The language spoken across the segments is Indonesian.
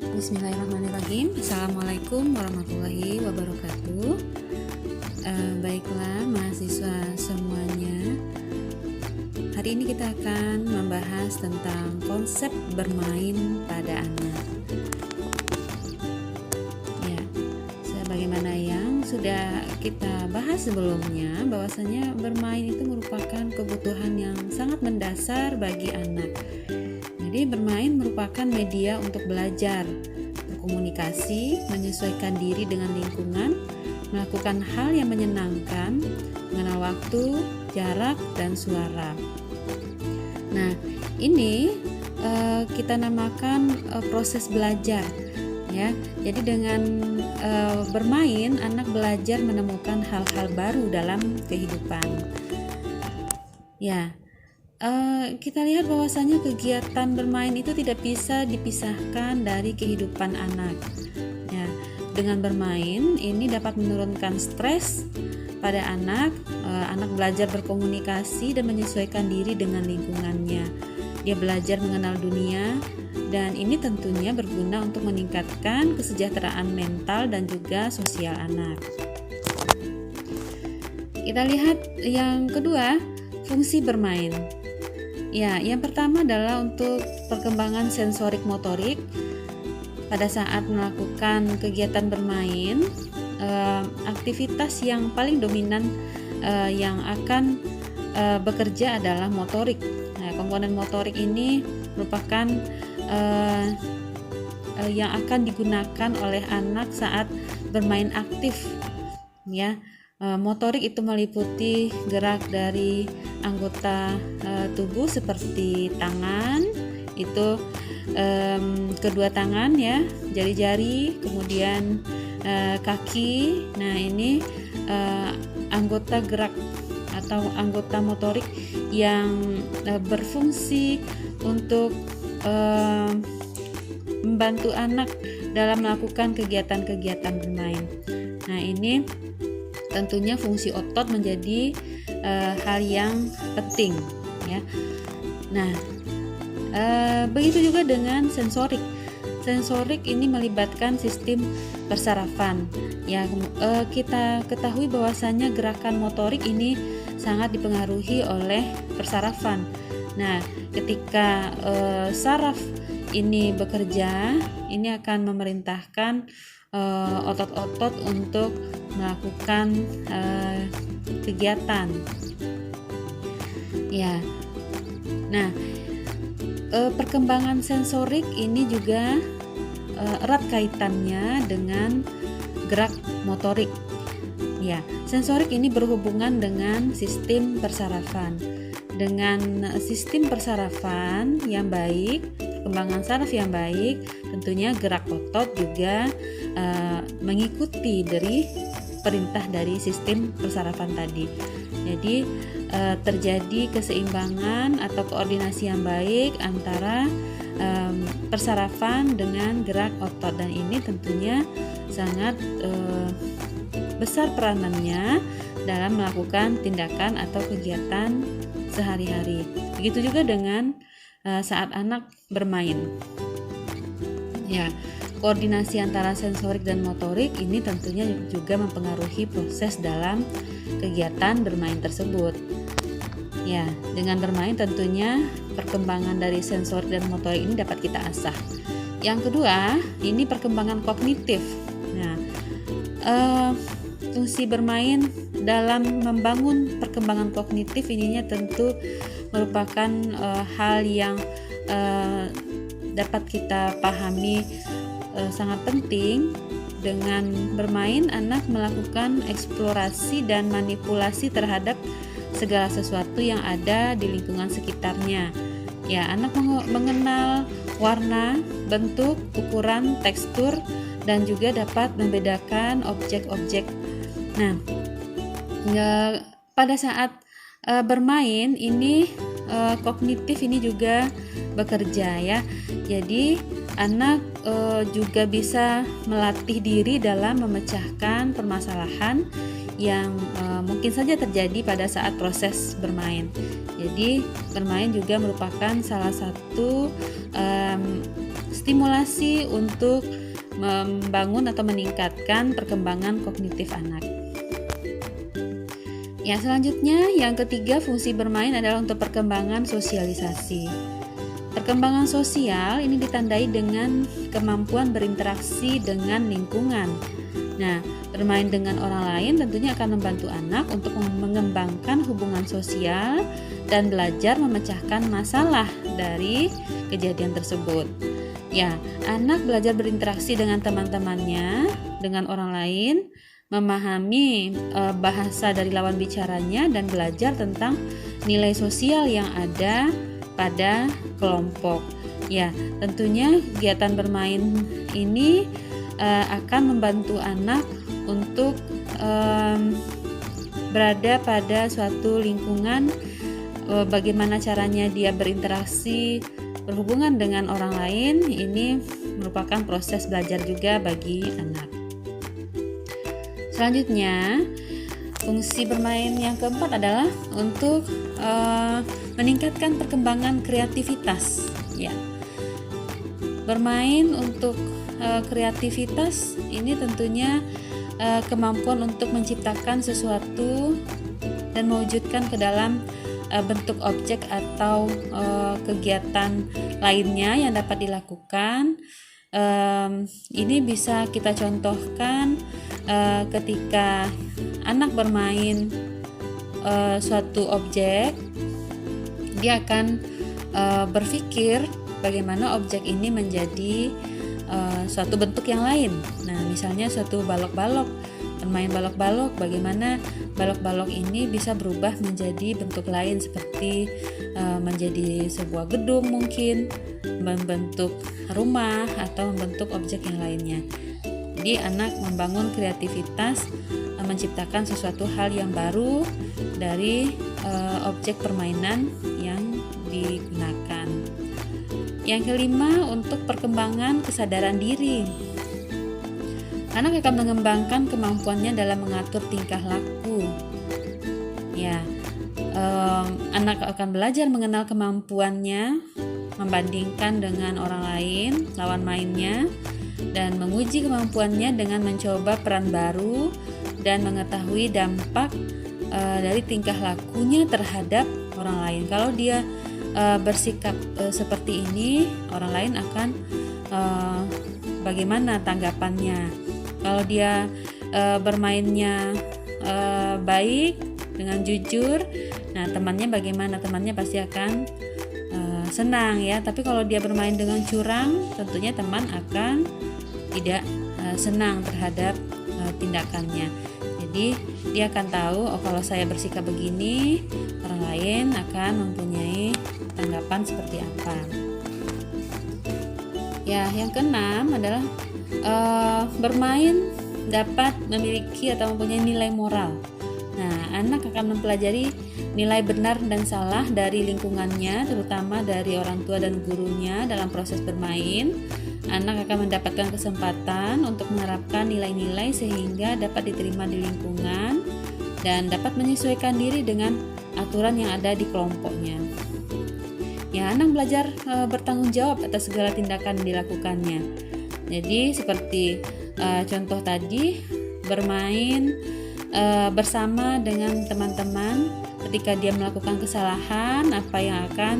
Bismillahirrahmanirrahim. Assalamualaikum warahmatullahi wabarakatuh. Baiklah mahasiswa semuanya, hari ini kita akan membahas tentang konsep bermain pada anak. Ya, sebagaimana yang sudah kita bahas sebelumnya, bahwasanya bermain itu merupakan kebutuhan yang sangat mendasar bagi anak. Jadi bermain merupakan media untuk belajar, berkomunikasi, menyesuaikan diri dengan lingkungan, melakukan hal yang menyenangkan, mengenal waktu, jarak, dan suara. Nah, ini kita namakan proses belajar, ya. Jadi dengan bermain, anak belajar menemukan hal-hal baru dalam kehidupan. Ya. Kita lihat bahwasanya kegiatan bermain itu tidak bisa dipisahkan dari kehidupan anak. Ya, dengan bermain ini dapat menurunkan stres pada anak. Anak belajar berkomunikasi dan menyesuaikan diri dengan lingkungannya. Dia belajar mengenal dunia dan ini tentunya berguna untuk meningkatkan kesejahteraan mental dan juga sosial anak. Kita lihat yang kedua, fungsi bermain. Ya, yang pertama adalah untuk perkembangan sensorik motorik. Pada saat melakukan kegiatan bermain, aktivitas yang paling dominan yang akan bekerja adalah motorik. Nah, komponen motorik ini merupakan yang akan digunakan oleh anak saat bermain aktif. Ya. Motorik itu meliputi gerak dari anggota tubuh seperti tangan, itu kedua tangan ya, jari-jari, kemudian kaki. Nah, ini anggota gerak atau anggota motorik yang berfungsi untuk membantu anak dalam melakukan kegiatan-kegiatan bermain. Nah, ini tentunya fungsi otot menjadi hal yang penting, ya. Nah, begitu juga dengan sensorik. Sensorik ini melibatkan sistem persarafan. Ya, kita ketahui bahwasanya gerakan motorik ini sangat dipengaruhi oleh persarafan. Nah, ketika saraf ini bekerja, ini akan memerintahkan otot-otot untuk melakukan kegiatan. Ya. Nah, perkembangan sensorik ini juga erat kaitannya dengan gerak motorik. Ya, sensorik ini berhubungan dengan sistem persarafan. Dengan sistem persarafan yang baik, perkembangan saraf yang baik, tentunya gerak otot juga mengikuti dari perintah dari sistem persarafan tadi. Jadi terjadi keseimbangan atau koordinasi yang baik antara persarafan dengan gerak otot, dan ini tentunya sangat besar peranannya dalam melakukan tindakan atau kegiatan sehari-hari. Begitu juga dengan saat anak bermain. Ya, koordinasi antara sensorik dan motorik ini tentunya juga mempengaruhi proses dalam kegiatan bermain tersebut. Ya, dengan bermain tentunya perkembangan dari sensorik dan motorik ini dapat kita asah. Yang kedua, ini perkembangan kognitif. Nah, fungsi bermain dalam membangun perkembangan kognitif ininya tentu merupakan hal yang dapat kita pahami sangat penting. Dengan bermain, anak melakukan eksplorasi dan manipulasi terhadap segala sesuatu yang ada di lingkungan sekitarnya. Ya, anak mengenal warna, bentuk, ukuran, tekstur, dan juga dapat membedakan objek-objek. Nah, pada saat bermain ini kognitif ini juga bekerja, ya. Jadi anak juga bisa melatih diri dalam memecahkan permasalahan yang mungkin saja terjadi pada saat proses bermain. Jadi bermain juga merupakan salah satu stimulasi untuk membangun atau meningkatkan perkembangan kognitif anak. Ya, selanjutnya yang ketiga, fungsi bermain adalah untuk perkembangan sosialisasi. Perkembangan sosial ini ditandai dengan kemampuan berinteraksi dengan lingkungan. Nah, bermain dengan orang lain tentunya akan membantu anak untuk mengembangkan hubungan sosial dan belajar memecahkan masalah dari kejadian tersebut. Ya, anak belajar berinteraksi dengan teman-temannya, dengan orang lain, memahami bahasa dari lawan bicaranya, dan belajar tentang nilai sosial yang ada pada kelompok. Ya, tentunya kegiatan bermain ini akan membantu anak untuk berada pada suatu lingkungan, bagaimana caranya dia berinteraksi, berhubungan dengan orang lain. Ini merupakan proses belajar juga bagi anak. Selanjutnya, fungsi bermain yang keempat adalah untuk meningkatkan perkembangan kreativitas. Ya, bermain untuk kreativitas ini tentunya kemampuan untuk menciptakan sesuatu dan mewujudkan ke dalam bentuk objek atau kegiatan lainnya yang dapat dilakukan. Ini bisa kita contohkan ketika anak bermain suatu objek, dia akan berpikir bagaimana objek ini menjadi suatu bentuk yang lain. Nah, misalnya suatu balok-balok, bermain balok-balok, bagaimana balok-balok ini bisa berubah menjadi bentuk lain, seperti menjadi sebuah gedung, mungkin membentuk rumah atau membentuk objek yang lainnya. Jadi anak membangun kreativitas, menciptakan sesuatu hal yang baru dari objek permainan yang digunakan. Yang kelima, untuk perkembangan kesadaran diri. Anak akan mengembangkan kemampuannya dalam mengatur tingkah laku. Ya, anak akan belajar mengenal kemampuannya, membandingkan dengan orang lain, lawan mainnya, dan menguji kemampuannya dengan mencoba peran baru dan mengetahui dampak dari tingkah lakunya terhadap orang lain. Kalau dia bersikap seperti ini, orang lain akan bagaimana tanggapannya. Kalau dia bermainnya baik, dengan jujur, nah temannya bagaimana? Temannya pasti akan senang, ya. Tapi kalau dia bermain dengan curang, tentunya teman akan tidak senang terhadap tindakannya. Jadi dia akan tahu, oh kalau saya bersikap begini, orang lain akan mempunyai tanggapan seperti apa. Ya, yang keenam adalah bermain dapat memiliki atau mempunyai nilai moral. Nah, anak akan mempelajari nilai benar dan salah dari lingkungannya, terutama dari orang tua dan gurunya dalam proses bermain. Anak akan mendapatkan kesempatan untuk menerapkan nilai-nilai sehingga dapat diterima di lingkungan dan dapat menyesuaikan diri dengan aturan yang ada di kelompoknya. Ya, anak belajar bertanggung jawab atas segala tindakan yang dilakukannya. Jadi seperti contoh tadi, bermain bersama dengan teman-teman, ketika dia melakukan kesalahan, apa yang akan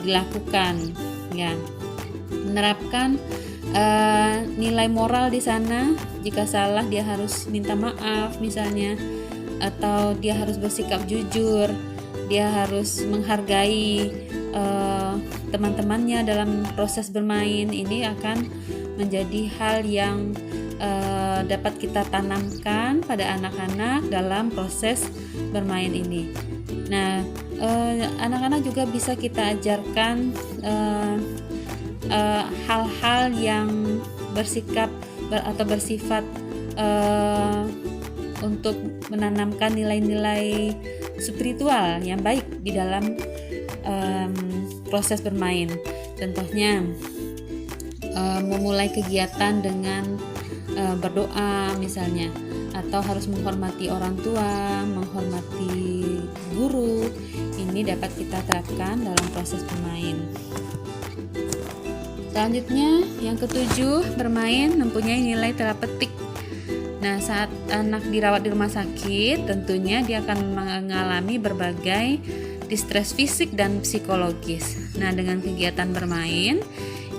dilakukan, ya, menerapkan nilai moral di sana. Jika salah, dia harus minta maaf misalnya, atau dia harus bersikap jujur, dia harus menghargai teman-temannya dalam proses bermain. Ini akan menjadi hal yang dapat kita tanamkan pada anak-anak dalam proses bermain ini. Nah, anak-anak juga bisa kita ajarkan hal-hal yang bersikap atau bersifat untuk menanamkan nilai-nilai spiritual yang baik di dalam proses bermain. Contohnya memulai kegiatan dengan berdoa misalnya, atau harus menghormati orang tua, menghormati guru. Ini dapat kita terapkan dalam proses bermain. Selanjutnya yang ketujuh, bermain mempunyai nilai terapeutik. Nah, saat anak dirawat di rumah sakit, tentunya dia akan mengalami berbagai distres fisik dan psikologis. Nah, dengan kegiatan bermain,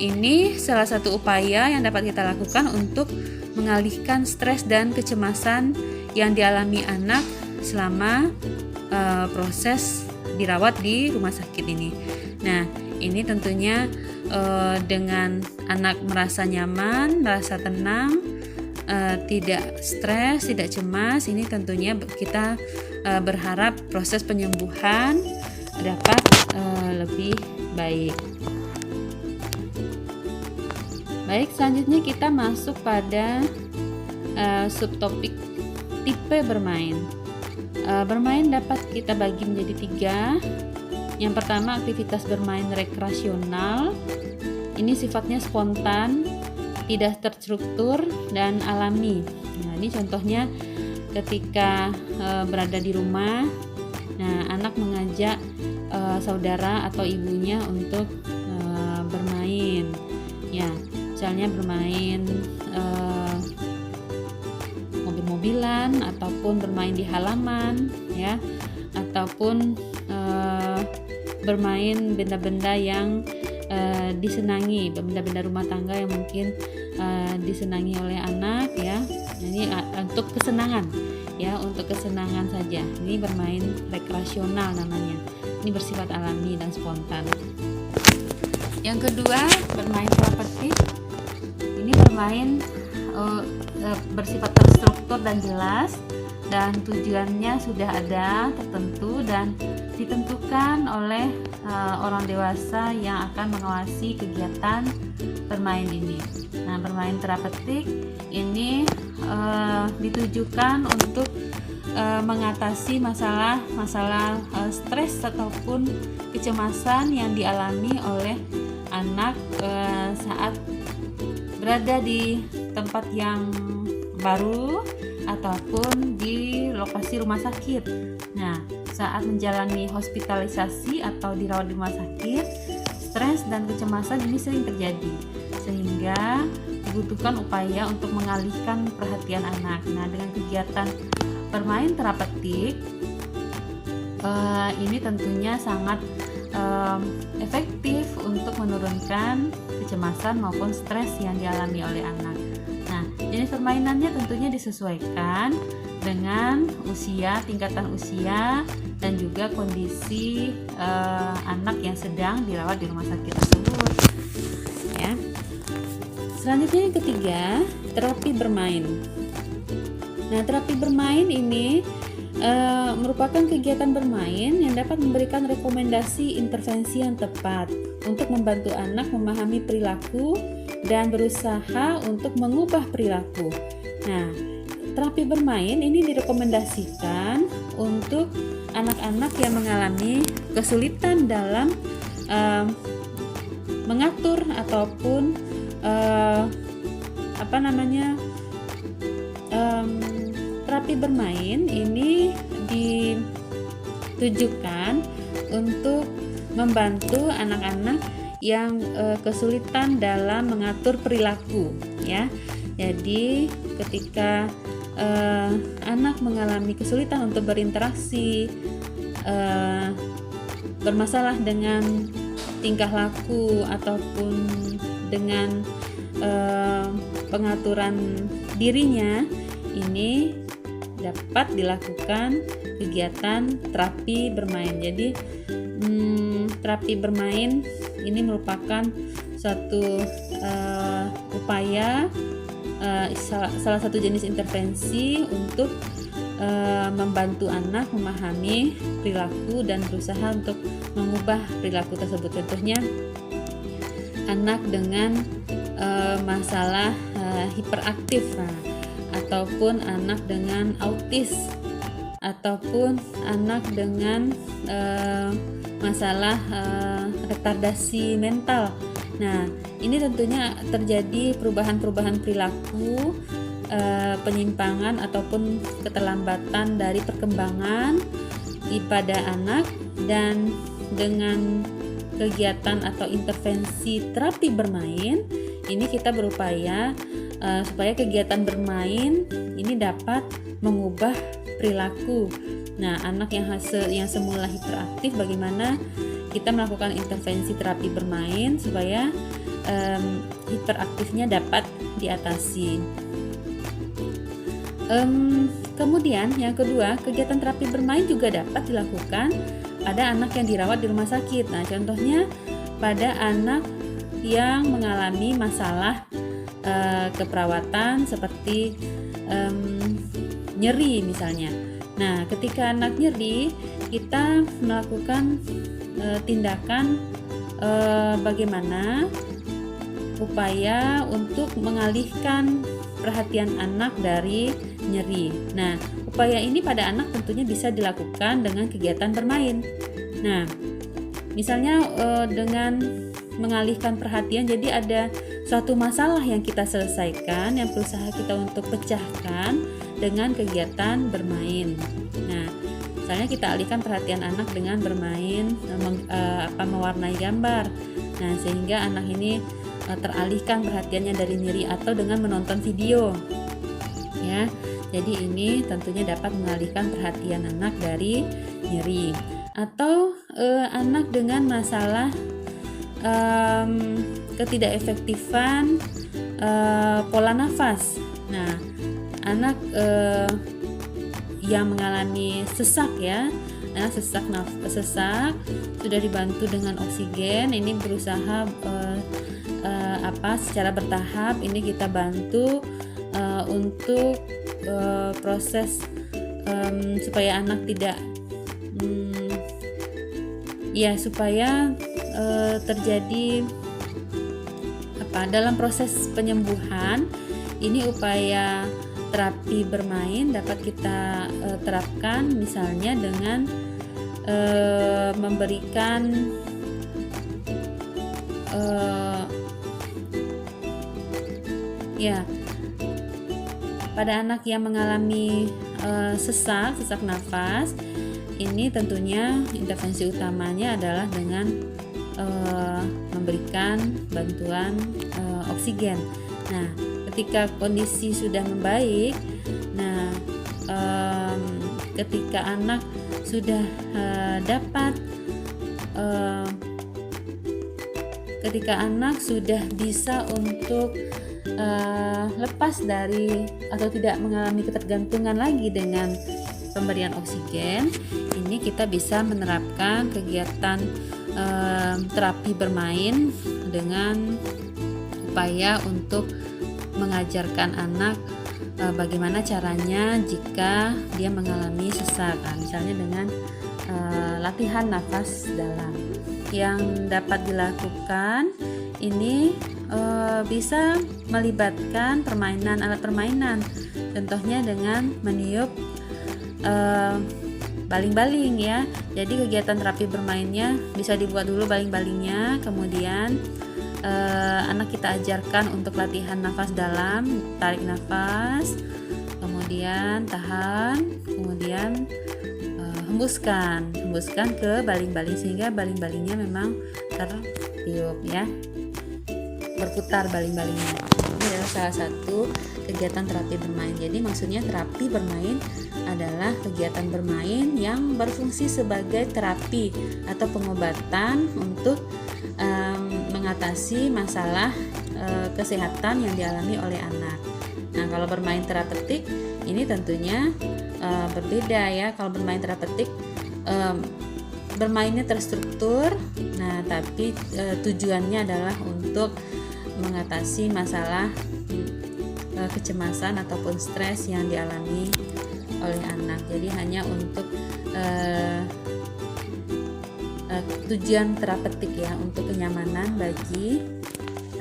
ini salah satu upaya yang dapat kita lakukan untuk mengalihkan stres dan kecemasan yang dialami anak selama proses dirawat di rumah sakit ini. Nah, ini tentunya dengan anak merasa nyaman, merasa tenang, tidak stres, tidak cemas, ini tentunya kita berharap proses penyembuhan dapat lebih baik. Baik, selanjutnya kita masuk pada subtopik tipe bermain. Bermain dapat kita bagi menjadi 3. Yang pertama, aktivitas bermain rekreasional. Ini sifatnya spontan, tidak terstruktur dan alami. Nah, ini contohnya ketika berada di rumah. Nah, anak mengajak saudara atau ibunya untuk bermain. Ya, misalnya bermain mobil-mobilan ataupun bermain di halaman, ya, ataupun bermain benda-benda yang disenangi, benda-benda rumah tangga yang mungkin disenangi oleh anak, ya. Ini untuk kesenangan, ya, untuk kesenangan saja. Ini bermain rekreasional namanya. Ini bersifat alami dan spontan. Yang kedua, bermain terapeutik. Ini bermain bersifat terstruktur dan jelas, dan tujuannya sudah ada, tertentu dan ditentukan oleh orang dewasa yang akan mengawasi kegiatan bermain ini. Nah, bermain terapeutik ini ditujukan untuk mengatasi masalah stres ataupun kecemasan yang dialami oleh anak saat berada di tempat yang baru ataupun di lokasi rumah sakit. Nah, saat menjalani hospitalisasi atau dirawat di rumah sakit, stres dan kecemasan ini sering terjadi, sehingga dibutuhkan upaya untuk mengalihkan perhatian anak. Nah, dengan kegiatan bermain terapeutik, ini tentunya sangat efektif untuk menurunkan kecemasan maupun stres yang dialami oleh anak. Nah, jenis permainannya tentunya disesuaikan dengan usia, tingkatan usia, dan juga kondisi anak yang sedang dirawat di rumah sakit tersebut. Ya. Selanjutnya yang ketiga, terapi bermain. Nah, terapi bermain ini merupakan kegiatan bermain yang dapat memberikan rekomendasi intervensi yang tepat untuk membantu anak memahami perilaku dan berusaha untuk mengubah perilaku. Nah, terapi bermain ini direkomendasikan untuk anak-anak yang mengalami kesulitan dalam mengatur ataupun terapi bermain ini ditujukan untuk membantu anak-anak yang kesulitan dalam mengatur perilaku, ya. Jadi ketika anak mengalami kesulitan untuk berinteraksi, bermasalah dengan tingkah laku ataupun dengan pengaturan dirinya, ini dapat dilakukan kegiatan terapi bermain. Jadi terapi bermain ini merupakan suatu upaya, salah satu jenis intervensi untuk membantu anak memahami perilaku dan berusaha untuk mengubah perilaku tersebut. Contohnya anak dengan masalah hiperaktif, ataupun anak dengan autis, ataupun anak dengan masalah retardasi mental. Nah, ini tentunya terjadi perubahan-perubahan perilaku, penyimpangan ataupun keterlambatan dari perkembangan pada anak, dan dengan kegiatan atau intervensi terapi bermain, ini kita berupaya supaya kegiatan bermain ini dapat mengubah perilaku. Nah, anak yang semula hiperaktif, bagaimana kita melakukan intervensi terapi bermain supaya hiperaktifnya dapat diatasi. Kemudian yang kedua, kegiatan terapi bermain juga dapat dilakukan pada anak yang dirawat di rumah sakit. Nah, contohnya pada anak yang mengalami masalah keperawatan seperti nyeri misalnya. Nah, ketika anak nyeri, kita melakukan tindakan bagaimana upaya untuk mengalihkan perhatian anak dari nyeri. Nah, upaya ini pada anak tentunya bisa dilakukan dengan kegiatan bermain. Nah, misalnya dengan mengalihkan perhatian, jadi ada suatu masalah yang kita selesaikan, yang berusaha kita untuk pecahkan dengan kegiatan bermain. Nah, misalnya kita alihkan perhatian anak dengan bermain mewarnai gambar. Nah, sehingga anak ini teralihkan perhatiannya dari nyeri, atau dengan menonton video. Ya, jadi ini tentunya dapat mengalihkan perhatian anak dari nyeri. Atau anak dengan masalah ketidakefektifan pola nafas. Nah, anak yang mengalami sesak ya, sesak sudah dibantu dengan oksigen, ini berusaha secara bertahap ini kita bantu untuk proses supaya anak tidak supaya terjadi dalam proses penyembuhan. Ini upaya terapi bermain dapat kita terapkan misalnya dengan memberikan pada anak yang mengalami sesak nafas, ini tentunya intervensi utamanya adalah dengan memberikan bantuan oksigen. Nah, ketika kondisi sudah membaik, ketika anak sudah ketika anak sudah bisa untuk lepas dari atau tidak mengalami ketergantungan lagi dengan pemberian oksigen, ini kita bisa menerapkan kegiatan terapi bermain dengan upaya untuk mengajarkan anak bagaimana caranya jika dia mengalami sesak. Misalnya dengan latihan nafas dalam yang dapat dilakukan ini bisa melibatkan alat permainan, contohnya dengan meniup baling-baling ya. Jadi kegiatan terapi bermainnya bisa dibuat dulu baling-balingnya, kemudian anak kita ajarkan untuk latihan nafas dalam, tarik nafas, kemudian tahan, kemudian hembuskan ke baling-baling sehingga baling-balingnya memang tertiup ya, berputar baling-balingnya. Ini adalah salah satu kegiatan terapi bermain. Jadi maksudnya terapi bermain adalah kegiatan bermain yang berfungsi sebagai terapi atau pengobatan untuk mengatasi masalah kesehatan yang dialami oleh anak. Nah, kalau bermain terapeutik ini tentunya berbeda ya. Kalau bermain terapeutik bermainnya terstruktur, nah tapi tujuannya adalah untuk mengatasi masalah kecemasan ataupun stres yang dialami oleh anak. Jadi hanya untuk tujuan terapeutik ya, untuk kenyamanan bagi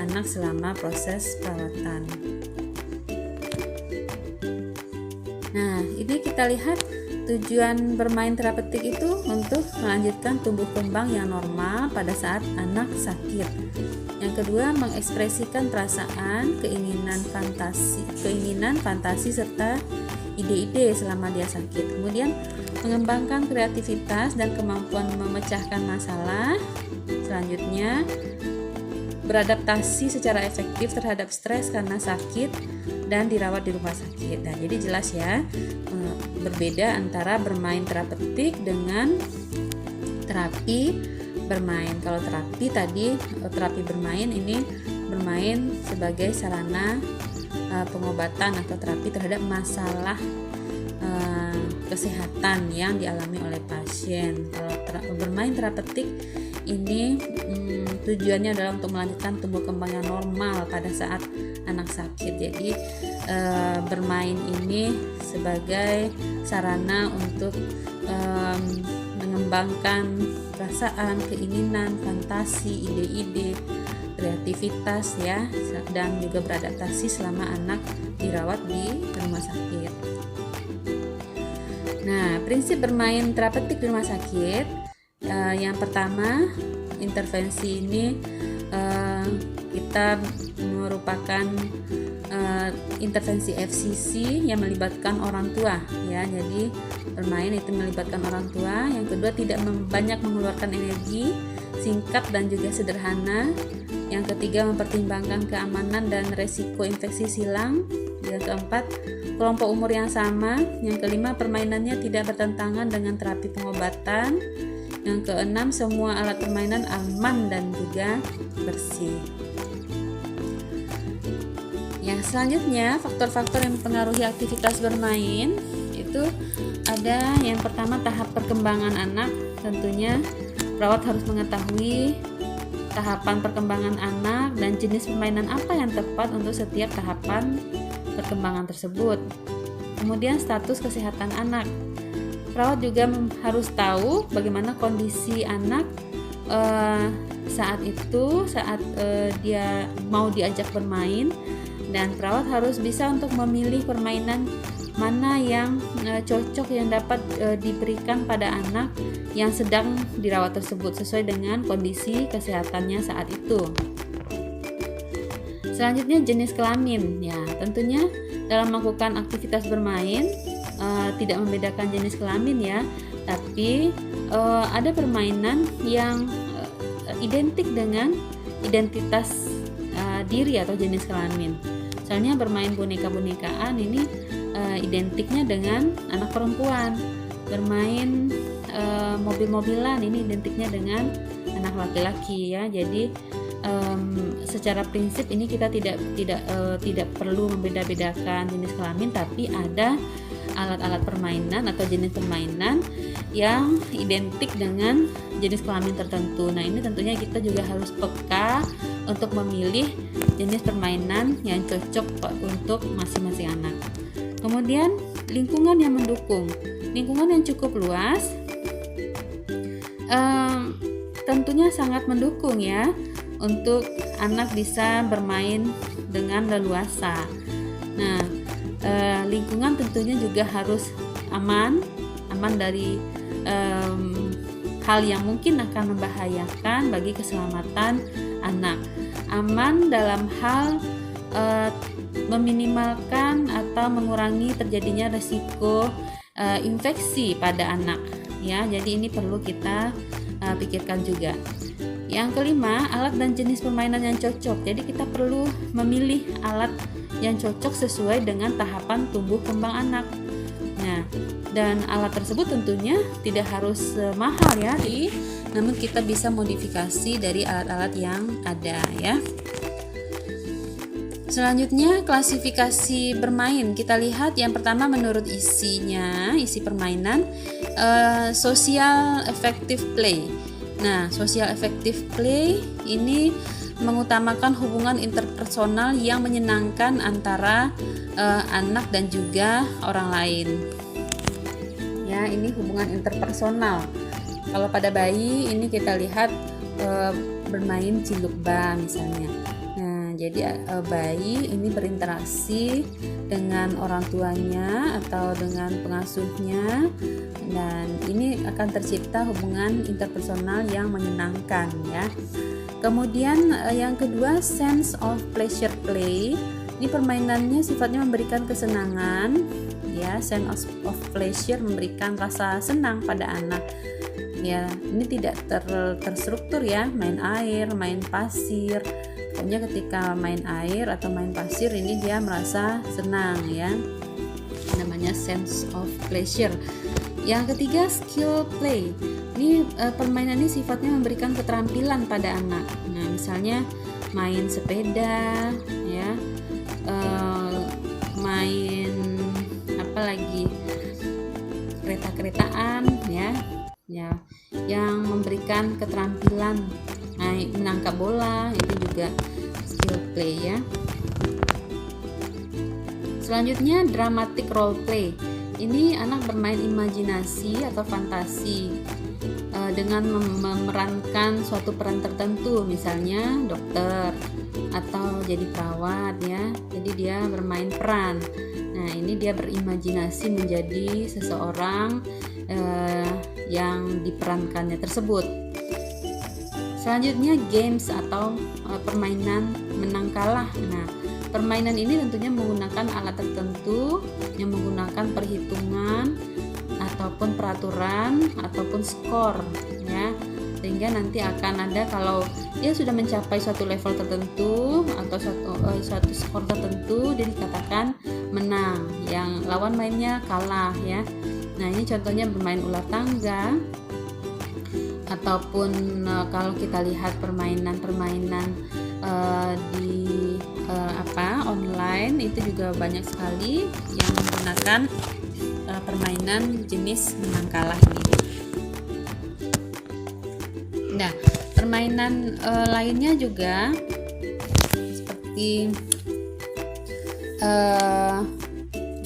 anak selama proses perawatan. Nah, ini kita lihat tujuan bermain terapeutik itu untuk melanjutkan tumbuh kembang yang normal pada saat anak sakit. Yang kedua, mengekspresikan perasaan, keinginan, fantasi serta ide-ide selama dia sakit. Kemudian mengembangkan kreativitas dan kemampuan memecahkan masalah Selanjutnya, beradaptasi secara efektif terhadap stres karena sakit dan dirawat di rumah sakit. Nah, jadi jelas ya, berbeda antara bermain terapeutik dengan terapi bermain. Kalau terapi bermain ini bermain sebagai sarana pengobatan atau terapi terhadap masalah kesehatan yang dialami oleh pasien. Kalau bermain terapeutik ini tujuannya adalah untuk melanjutkan tumbuh kembang yang normal pada saat anak sakit. Jadi bermain ini sebagai sarana untuk mengembangkan perasaan, keinginan, fantasi, ide-ide, kreativitas ya, dan juga beradaptasi selama anak dirawat di rumah sakit. Nah, prinsip bermain terapeutik di rumah sakit, yang pertama, intervensi ini kita merupakan intervensi FCC yang melibatkan orang tua ya. Jadi bermain itu melibatkan orang tua. Yang kedua, tidak banyak mengeluarkan energi, singkat dan juga sederhana. Yang ketiga, mempertimbangkan keamanan dan resiko infeksi silang. Yang keempat, kelompok umur yang sama. Yang kelima, permainannya tidak bertentangan dengan terapi pengobatan. Yang keenam, semua alat permainan aman dan juga bersih. Yang selanjutnya, faktor-faktor yang mempengaruhi aktivitas bermain itu ada yang pertama, tahap perkembangan anak. Tentunya perawat harus mengetahui tahapan perkembangan anak dan jenis permainan apa yang tepat untuk setiap tahapan perkembangan tersebut. Kemudian status kesehatan anak. Perawat juga harus tahu bagaimana kondisi anak saat dia mau diajak bermain, dan perawat harus bisa untuk memilih permainan mana yang cocok yang dapat diberikan pada anak yang sedang dirawat tersebut sesuai dengan kondisi kesehatannya saat itu. Selanjutnya, jenis kelamin ya. Tentunya dalam melakukan aktivitas bermain tidak membedakan jenis kelamin ya, tapi ada permainan yang identik dengan identitas diri atau jenis kelamin. Misalnya bermain boneka-bonekaan ini identiknya dengan anak perempuan. Bermain mobil-mobilan ini identiknya dengan anak laki-laki ya. Jadi secara prinsip ini kita tidak perlu membeda-bedakan jenis kelamin, tapi ada alat-alat permainan atau jenis permainan yang identik dengan jenis kelamin tertentu. Nah, ini tentunya kita juga harus peka untuk memilih jenis permainan yang cocok untuk masing-masing anak. Kemudian, lingkungan yang mendukung. Lingkungan yang cukup luas tentunya sangat mendukung ya untuk anak bisa bermain dengan leluasa. Nah, lingkungan tentunya juga harus aman dari hal yang mungkin akan membahayakan bagi keselamatan anak. Aman dalam hal meminimalkan atau mengurangi terjadinya risiko infeksi pada anak ya. Jadi ini perlu kita pikirkan juga. Yang kelima, alat dan jenis permainan yang cocok. Jadi kita perlu memilih alat yang cocok sesuai dengan tahapan tumbuh kembang anak. Nah, dan alat tersebut tentunya tidak harus mahal ya, namun kita bisa modifikasi dari alat-alat yang ada ya. Selanjutnya, klasifikasi bermain. Kita lihat yang pertama menurut isi permainan, social effective play. Nah, social effective play ini mengutamakan hubungan interpersonal yang menyenangkan antara anak dan juga orang lain. Ya, ini hubungan interpersonal. Kalau pada bayi ini kita lihat bermain cilukba misalnya. Nah, jadi bayi ini berinteraksi dengan orang tuanya atau dengan pengasuhnya, dan ini akan tercipta hubungan interpersonal yang menyenangkan ya. Kemudian yang kedua, sense of pleasure play. Ini permainannya sifatnya memberikan kesenangan ya, sense of pleasure memberikan rasa senang pada anak ya ini tidak terstruktur ya, main air, main pasir. Pokoknya ketika main air atau main pasir ini dia merasa senang ya, namanya sense of pleasure. Yang ketiga, skill play. Ini permainan ini sifatnya memberikan keterampilan pada anak. Nah, misalnya main sepeda ya, main apa lagi, kereta-keretaan ya, yang memberikan keterampilan. Menangkap bola itu juga skill play ya. Selanjutnya, dramatic role play. Ini anak bermain imajinasi atau fantasi dengan memerankan suatu peran tertentu, misalnya dokter atau jadi perawat ya. Jadi dia bermain peran. Nah, ini dia berimajinasi menjadi seseorang yang diperankannya tersebut. Selanjutnya, games atau permainan menang kalah. Nah, permainan ini tentunya menggunakan alat tertentu yang menggunakan perhitungan ataupun peraturan ataupun skor ya, sehingga nanti akan ada, kalau dia sudah mencapai suatu level tertentu atau suatu skor tertentu, dia dikatakan menang, yang lawan mainnya kalah ya. Nah, ini contohnya bermain ular tangga, ataupun kalau kita lihat permainan di online itu juga banyak sekali yang menggunakan permainan jenis menang kalah ini. Nah, permainan lainnya juga seperti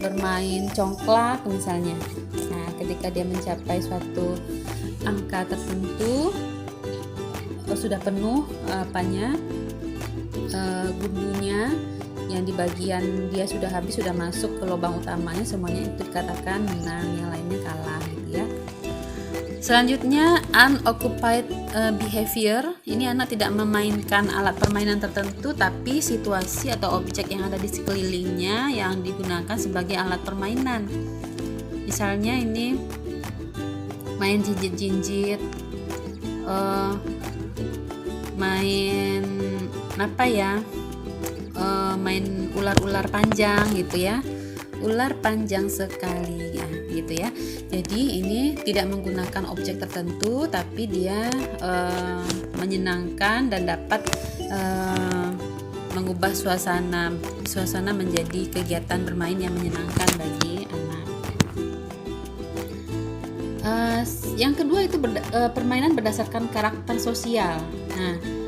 bermain congklak misalnya. Nah, ketika dia mencapai suatu angka tertentu, sudah penuh gundunya, yang di bagian dia sudah habis, sudah masuk ke lubang utamanya, semuanya itu dikatakan menang, yang lainnya kalah gitu ya. Selanjutnya, unoccupied behavior. Ini anak tidak memainkan alat permainan tertentu, tapi situasi atau objek yang ada di sekelilingnya yang digunakan sebagai alat permainan. Misalnya ini main jinjit-jinjit, main main ular-ular panjang gitu ya, ular panjang sekali ya gitu ya. Jadi ini tidak menggunakan objek tertentu, tapi dia menyenangkan dan dapat mengubah suasana menjadi kegiatan bermain yang menyenangkan bagi anak. Yang kedua itu permainan berdasarkan karakter sosial. Nah,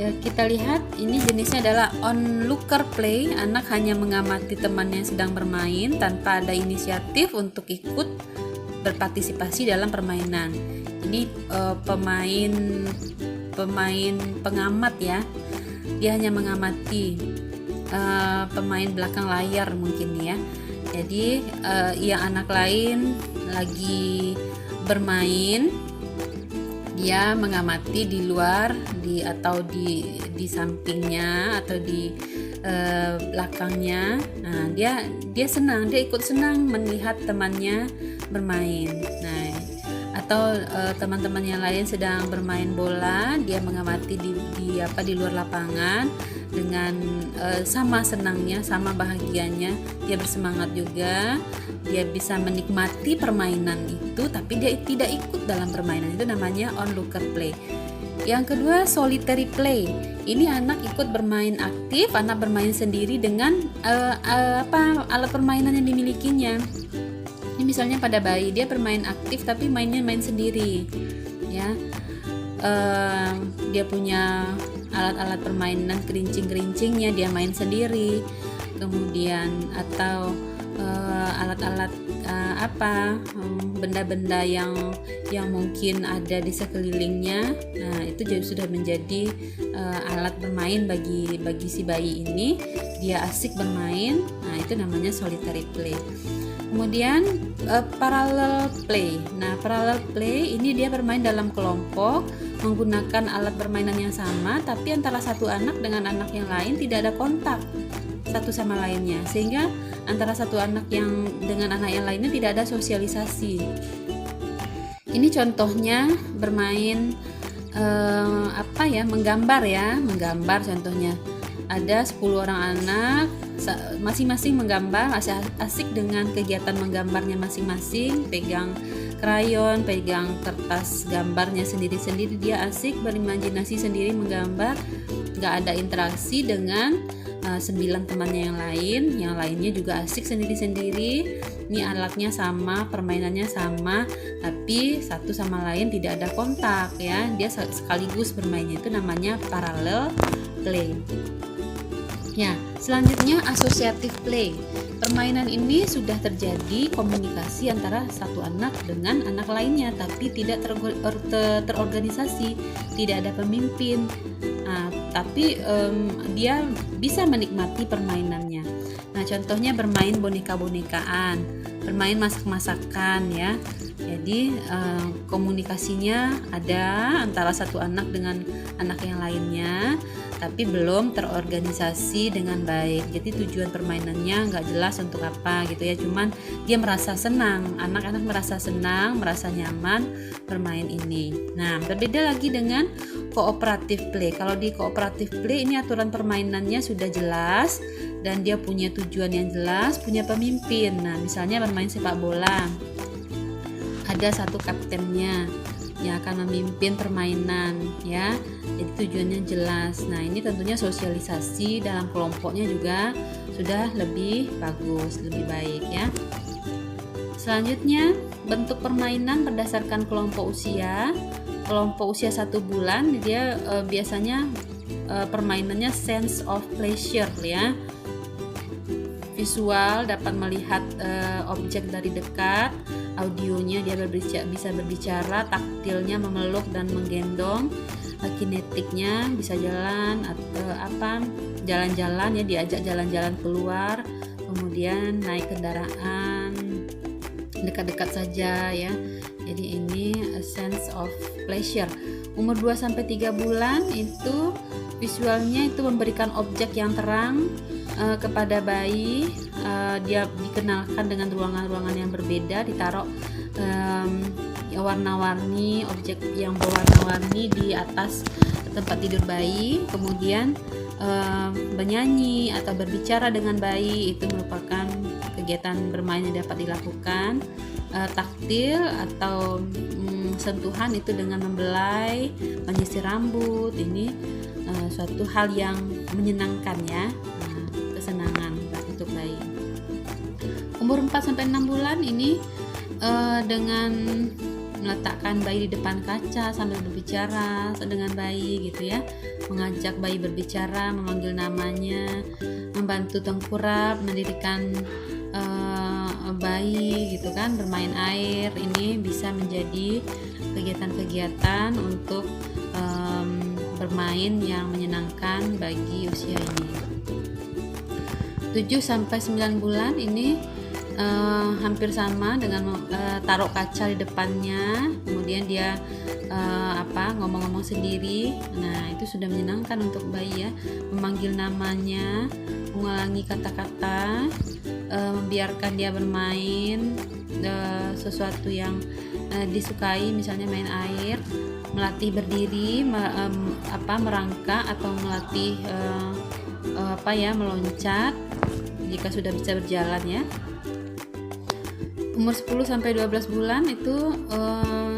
kita lihat ini jenisnya adalah onlooker play. Anak hanya mengamati temannya yang sedang bermain tanpa ada inisiatif untuk ikut berpartisipasi dalam permainan. Ini pemain pengamat ya. Dia hanya mengamati pemain belakang layar mungkin ya. Jadi yang anak lain lagi bermain, dia mengamati di luar, atau di sampingnya atau di belakangnya. Nah, dia senang, dia ikut senang melihat temannya bermain. Nah, atau teman-teman yang lain sedang bermain bola, dia mengamati di luar lapangan dengan sama senangnya, sama bahagianya. Dia bersemangat juga. Dia bisa menikmati permainan itu, tapi dia tidak ikut dalam permainan. Itu namanya onlooker play. Yang kedua, solitary play. Ini anak ikut bermain aktif, anak bermain sendiri dengan alat permainan yang dimilikinya. Ini misalnya pada bayi, dia bermain aktif tapi main sendiri ya. Dia punya alat-alat permainan, kerincing-kerincingnya dia main sendiri. Kemudian atau alat-alat benda-benda yang mungkin ada di sekelilingnya. Nah, itu juga sudah menjadi alat bermain bagi si bayi ini. Dia asik bermain. Nah, itu namanya solitary play. Kemudian parallel play. Nah, parallel play ini dia bermain dalam kelompok menggunakan alat permainan yang sama, tapi antara satu anak dengan anak yang lain tidak ada kontak satu sama lainnya, sehingga antara satu anak yang dengan anak yang lainnya tidak ada sosialisasi. Ini contohnya bermain menggambar contohnya. Ada 10 orang anak, masing-masing menggambar, asik dengan kegiatan menggambarnya masing-masing, pegang krayon, pegang kertas gambarnya sendiri-sendiri, dia asik berimajinasi sendiri menggambar, nggak ada interaksi dengan 9 temannya yang lainnya juga asik sendiri-sendiri. Ini alatnya sama, permainannya sama, tapi satu sama lain tidak ada kontak ya, dia sekaligus bermainnya, itu namanya parallel play. Ya, selanjutnya associative play. Permainan ini sudah terjadi komunikasi antara satu anak dengan anak lainnya, tapi tidak terorganisasi, tidak ada pemimpin. Tapi dia bisa menikmati permainannya. Nah, contohnya bermain boneka-bonekaan, bermain masak-masakan ya. Jadi komunikasinya ada antara satu anak dengan anak yang lainnya, tapi belum terorganisasi dengan baik. Jadi tujuan permainannya nggak jelas untuk apa gitu ya. Cuman dia merasa senang, anak-anak merasa senang, merasa nyaman bermain ini. Nah, berbeda lagi dengan cooperative play. Kalau di cooperative play ini aturan permainannya sudah jelas dan dia punya tujuan yang jelas, punya pemimpin. Nah, misalnya bermain sepak bola, ada satu kaptennya yang akan memimpin permainan ya, jadi tujuannya jelas. Nah, ini tentunya sosialisasi dalam kelompoknya juga sudah lebih bagus, lebih baik ya. Selanjutnya, bentuk permainan berdasarkan kelompok usia. Kelompok usia 1 bulan dia biasanya permainannya sense of pleasure ya, visual, dapat melihat objek dari dekat, audionya dia bisa berbicara, taktilnya memeluk dan menggendong, kinetiknya bisa jalan atau jalan-jalan ya, diajak jalan-jalan keluar, kemudian naik kendaraan dekat-dekat saja ya. Jadi ini a sense of pleasure. Umur 2-3 bulan itu visualnya itu memberikan objek yang terang kepada bayi, dia dikenalkan dengan ruangan-ruangan yang berbeda, ditaruh warna-warni, objek yang berwarna-warni di atas tempat tidur bayi, kemudian bernyanyi atau berbicara dengan bayi, itu merupakan kegiatan bermain yang dapat dilakukan. Taktil atau sentuhan itu dengan membelai, menyisir rambut, ini suatu hal yang menyenangkan ya, kesenangan untuk bayi. Umur 4-6 bulan ini dengan meletakkan bayi di depan kaca sambil berbicara dengan bayi gitu ya, mengajak bayi berbicara, memanggil namanya, membantu tengkurap, mendirikan bayi gitu kan, bermain air, ini bisa menjadi kegiatan-kegiatan untuk bermain yang menyenangkan bagi usia ini. 7-9 bulan ini hampir sama dengan taruh kaca di depannya, kemudian dia ngomong-ngomong sendiri. Nah, itu sudah menyenangkan untuk bayi ya, memanggil namanya, mengulangi kata-kata, membiarkan dia bermain sesuatu yang disukai, misalnya main air, melatih berdiri, merangkak atau melatih meloncat jika sudah bisa berjalan ya. Umur 10-12 bulan itu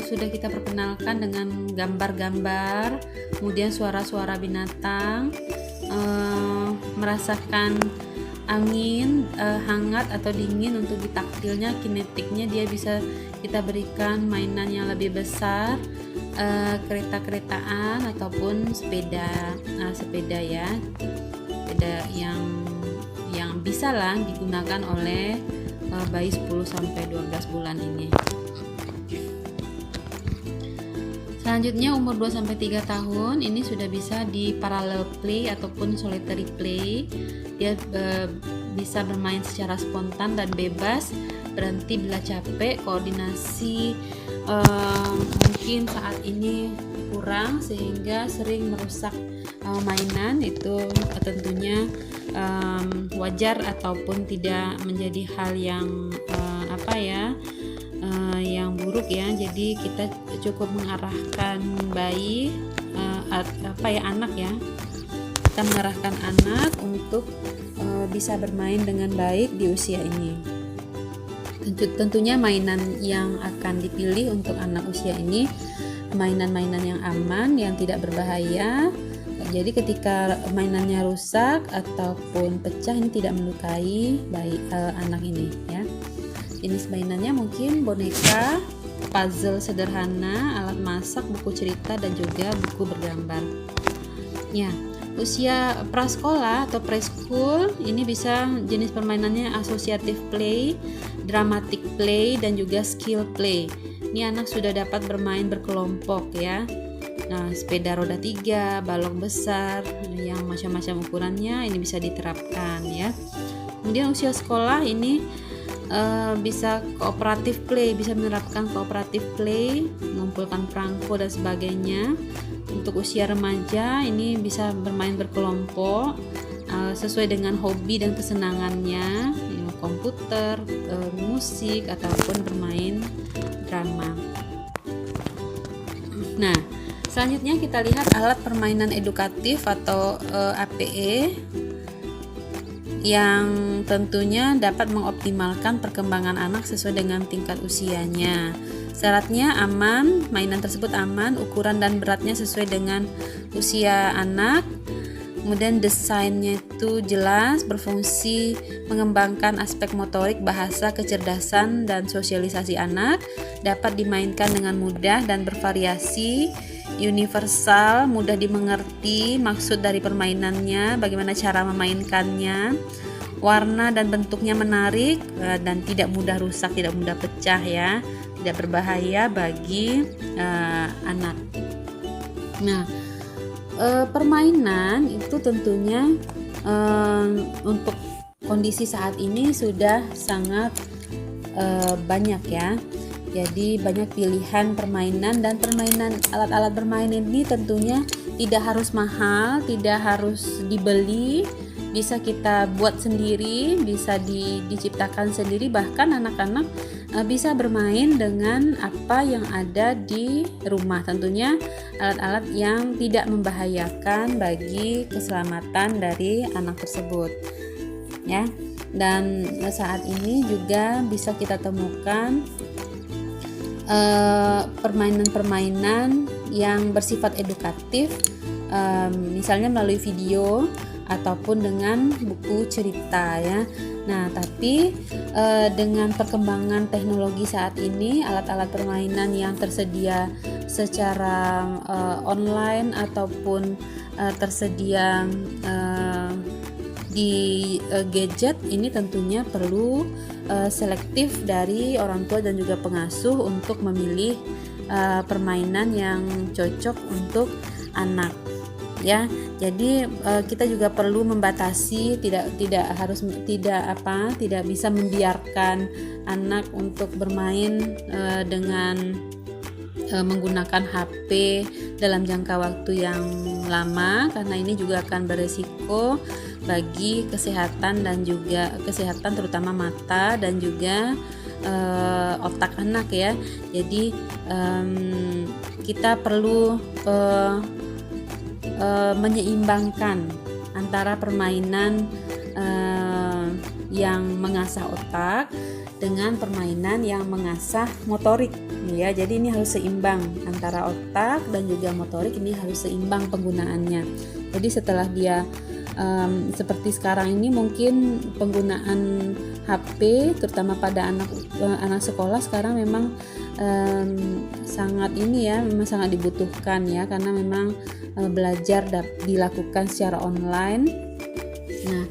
sudah kita perkenalkan dengan gambar-gambar, kemudian suara-suara binatang, merasakan angin hangat atau dingin untuk ditaktilnya, kinetiknya dia bisa kita berikan mainan yang lebih besar, kereta-keretaan ataupun sepeda ya, sepeda yang bisa lah digunakan oleh bayi 10-12 bulan ini. Selanjutnya umur 2-3 tahun ini sudah bisa di parallel play ataupun solitary play. Dia bisa bermain secara spontan dan bebas, berhenti bila capek, koordinasi mungkin saat ini kurang sehingga sering merusak mainan, itu tentunya wajar ataupun tidak menjadi hal yang yang buruk ya. Jadi kita cukup mengarahkan bayi anak ya. Kita mengarahkan anak untuk bisa bermain dengan baik di usia ini. Tentunya mainan yang akan dipilih untuk anak usia ini mainan-mainan yang aman, yang tidak berbahaya. Jadi ketika mainannya rusak ataupun pecah, ini tidak melukai anak ini ya. Jenis mainannya mungkin boneka, puzzle sederhana, alat masak, buku cerita, dan juga buku bergambar. Ya, usia prasekolah atau preschool ini bisa jenis permainannya associative play, dramatic play, dan juga skill play. Ini anak sudah dapat bermain berkelompok ya. Nah, sepeda roda 3, balok besar yang macam-macam ukurannya ini bisa diterapkan ya. Kemudian usia sekolah ini bisa kooperatif play, bisa menerapkan kooperatif play, mengumpulkan perangko dan sebagainya. Untuk usia remaja ini bisa bermain berkelompok sesuai dengan hobi dan kesenangannya, komputer, musik, ataupun bermain drama. Nah, selanjutnya kita lihat alat permainan edukatif atau APE yang tentunya dapat mengoptimalkan perkembangan anak sesuai dengan tingkat usianya. Syaratnya aman, mainan tersebut aman, ukuran dan beratnya sesuai dengan usia anak. Kemudian desainnya itu jelas, berfungsi mengembangkan aspek motorik, bahasa, kecerdasan, dan sosialisasi anak, dapat dimainkan dengan mudah dan bervariasi, universal, mudah dimengerti maksud dari permainannya, bagaimana cara memainkannya, warna dan bentuknya menarik dan tidak mudah rusak, tidak mudah pecah ya, tidak berbahaya bagi anak. Nah, permainan itu tentunya untuk kondisi saat ini sudah sangat banyak ya. Jadi banyak pilihan permainan, dan permainan alat-alat bermain ini tentunya tidak harus mahal, tidak harus dibeli, bisa kita buat sendiri, bisa diciptakan sendiri, bahkan anak-anak bisa bermain dengan apa yang ada di rumah. Tentunya alat-alat yang tidak membahayakan bagi keselamatan dari anak tersebut ya. Dan saat ini juga bisa kita temukan permainan-permainan yang bersifat edukatif, misalnya melalui video ataupun dengan buku cerita ya. Nah, tapi dengan perkembangan teknologi saat ini, alat-alat permainan yang tersedia secara online ataupun tersedia di gadget ini tentunya perlu selektif dari orang tua dan juga pengasuh untuk memilih permainan yang cocok untuk anak ya. Jadi kita juga perlu membatasi, tidak bisa membiarkan anak untuk bermain dengan menggunakan HP dalam jangka waktu yang lama, karena ini juga akan beresiko bagi kesehatan dan juga kesehatan terutama mata dan juga otak anak ya. Jadi kita perlu menyeimbangkan antara permainan yang mengasah otak dengan permainan yang mengasah motorik ya. Jadi ini harus seimbang antara otak dan juga motorik, ini harus seimbang penggunaannya. Jadi setelah dia seperti sekarang ini mungkin penggunaan HP terutama pada anak sekolah sekarang memang memang sangat dibutuhkan ya, karena memang belajar dilakukan secara online. Nah,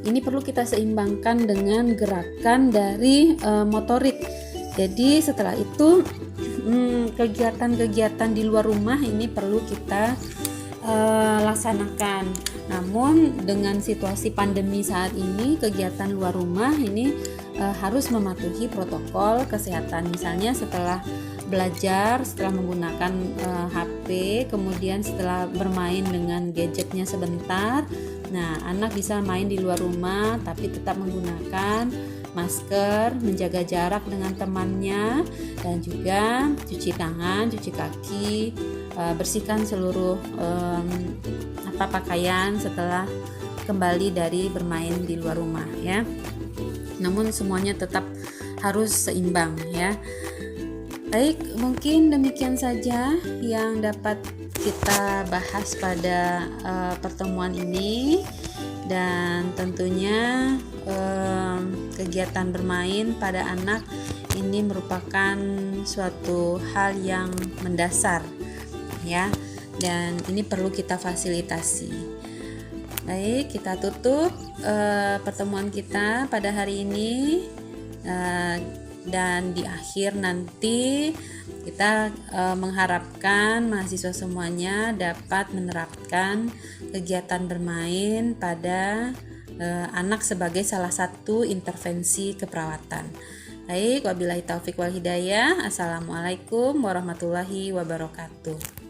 ini perlu kita seimbangkan dengan gerakan dari motorik. Jadi setelah itu kegiatan-kegiatan di luar rumah ini perlu kita laksanakan. Namun dengan situasi pandemi saat ini, kegiatan luar rumah ini harus mematuhi protokol kesehatan. Misalnya setelah belajar, setelah menggunakan HP, kemudian setelah bermain dengan gadgetnya sebentar, Nah, anak bisa main di luar rumah tapi tetap menggunakan masker, menjaga jarak dengan temannya, dan juga cuci tangan, cuci kaki, bersihkan seluruh pakaian setelah kembali dari bermain di luar rumah ya. Namun semuanya tetap harus seimbang ya. Baik, mungkin demikian saja yang dapat kita bahas pada pertemuan ini, dan tentunya kegiatan bermain pada anak ini merupakan suatu hal yang mendasar ya, dan ini perlu kita fasilitasi. Baik, kita tutup pertemuan kita pada hari ini, dan di akhir nanti kita mengharapkan mahasiswa semuanya dapat menerapkan kegiatan bermain pada anak sebagai salah satu intervensi keperawatan. Baik, wabillahi taufik wal hidayah. Assalamualaikum warahmatullahi wabarakatuh.